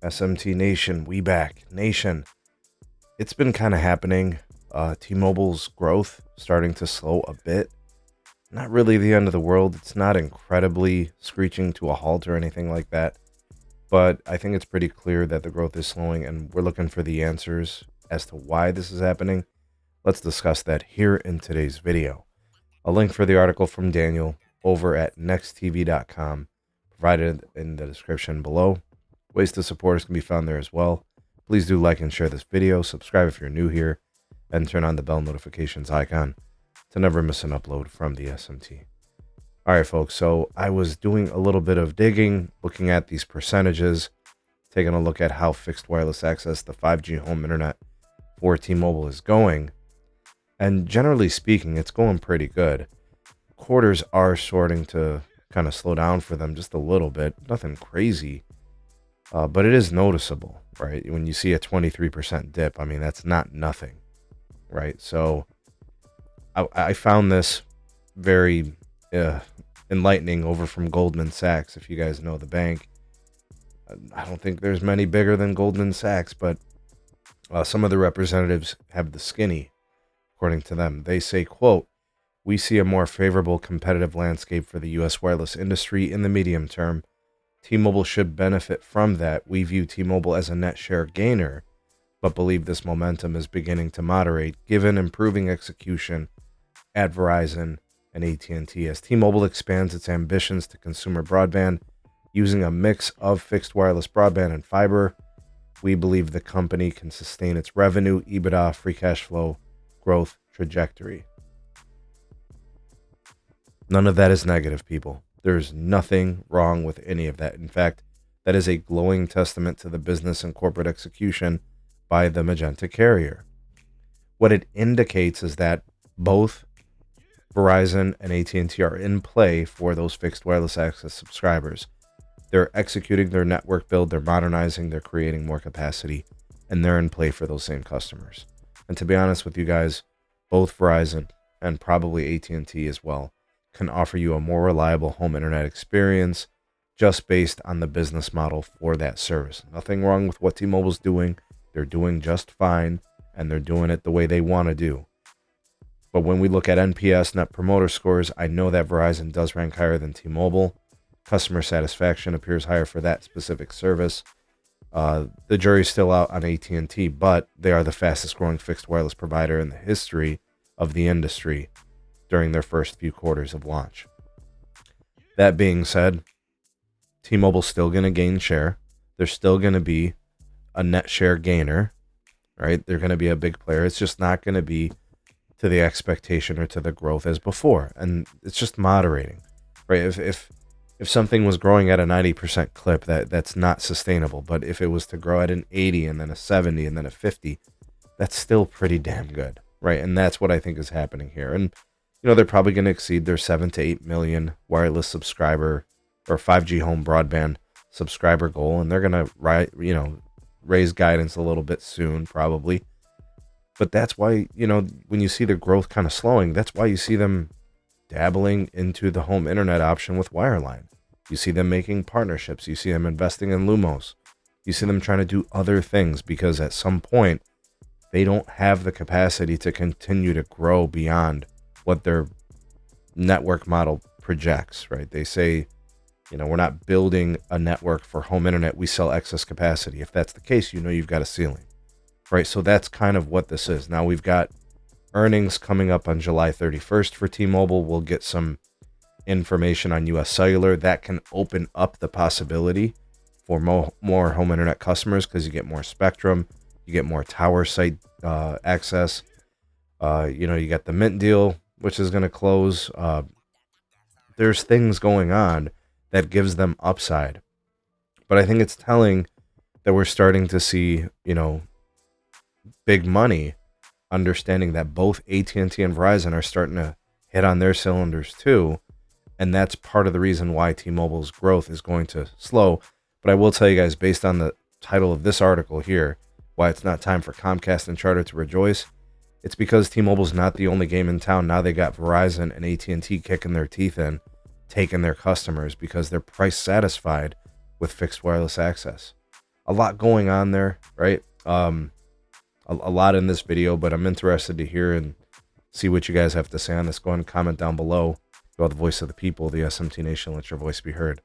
SMT Nation, we back. Nation, it's been kind of happening. T-Mobile's growth starting to slow a bit. Not really the end of the world. It's not incredibly screeching to a halt or anything like that. But I think it's pretty clear that the growth is slowing, and we're looking for the answers as to why this is happening. Let's discuss that here in today's video. A link for the article from Daniel over at nexttv.com provided in the description below. Ways to support us can be found there as well. Please do like and share this video, subscribe if you're new here, and turn on the bell notifications icon to never miss an upload from the SMT. Alright folks, so I was doing a little bit of digging, looking at these percentages, taking a look at how fixed wireless access, the 5G home internet for T-Mobile is going, and generally speaking, it's going pretty good. Quarters are starting to kind of slow down for them just a little bit, nothing crazy. But it is noticeable, right? When you see a 23% dip, I mean, that's not nothing, right? So I found this very enlightening over from Goldman Sachs. If you guys know the bank, I don't think there's many bigger than Goldman Sachs, but some of the representatives have the skinny, according to them. They say, quote, "We see a more favorable competitive landscape for the U.S. wireless industry in the medium term. T-Mobile should benefit from that. We view T-Mobile as a net share gainer, but believe this momentum is beginning to moderate given improving execution at Verizon and AT&T as T-Mobile expands its ambitions to consumer broadband using a mix of fixed wireless broadband and fiber. We believe the company can sustain its revenue, EBITDA, free cash flow, growth trajectory." None of that is negative, people. There's nothing wrong with any of that. In fact, that is a glowing testament to the business and corporate execution by the Magenta carrier. What it indicates is that both Verizon and AT&T are in play for those fixed wireless access subscribers. They're executing their network build, they're modernizing, they're creating more capacity, and they're in play for those same customers. And to be honest with you guys, both Verizon and probably AT&T as well can offer you a more reliable home internet experience just based on the business model for that service. Nothing wrong with what T-Mobile's doing. They're doing just fine, and they're doing it the way they want to do. But when we look at NPS, Net Promoter Scores, I know that Verizon does rank higher than T-Mobile. Customer satisfaction appears higher for that specific service. The jury's still out on AT&T, but they are the fastest growing fixed wireless provider in the history of the industry during their first few quarters of launch. That being said, T-Mobile's still going to gain share. They're still going to be a net share gainer, right? They're going to be a big player. It's just not going to be to the expectation or to the growth as before. And it's just moderating, right? If something was growing at a 90% clip, that's not sustainable. But if it was to grow at an 80 and then a 70 and then a 50, that's still pretty damn good, right? And that's what I think is happening here. And they're probably going to exceed their 7 to 8 million wireless subscriber or 5G home broadband subscriber goal. And they're going to, raise guidance a little bit soon, probably. But that's why, when you see the growth kind of slowing, that's why you see them dabbling into the home internet option with wireline. You see them making partnerships. You see them investing in Lumos. You see them trying to do other things because at some point, they don't have the capacity to continue to grow beyond what their network model projects, right? They say, we're not building a network for home internet. We sell excess capacity. If that's the case, you've got a ceiling, right? So that's kind of what this is. Now we've got earnings coming up on July 31st for T-Mobile. We'll get some information on US Cellular that can open up the possibility for more home internet customers because you get more spectrum, you get more tower site access. You got the Mint deal, which is going to close. There's things going on that gives them upside. But I think it's telling that we're starting to see, big money understanding that both AT&T and Verizon are starting to hit on their cylinders too. And that's part of the reason why T-Mobile's growth is going to slow. But I will tell you guys, based on the title of this article here, why it's not time for Comcast and Charter to rejoice. It's because T-Mobile's not the only game in town. Now they got Verizon and AT&T kicking their teeth in, taking their customers because they're price satisfied with fixed wireless access. a lot going on there, right? A lot in this video, but I'm interested to hear and see what you guys have to say on this. Go ahead and comment down below about the voice of the people, the SMT Nation. Let your voice be heard.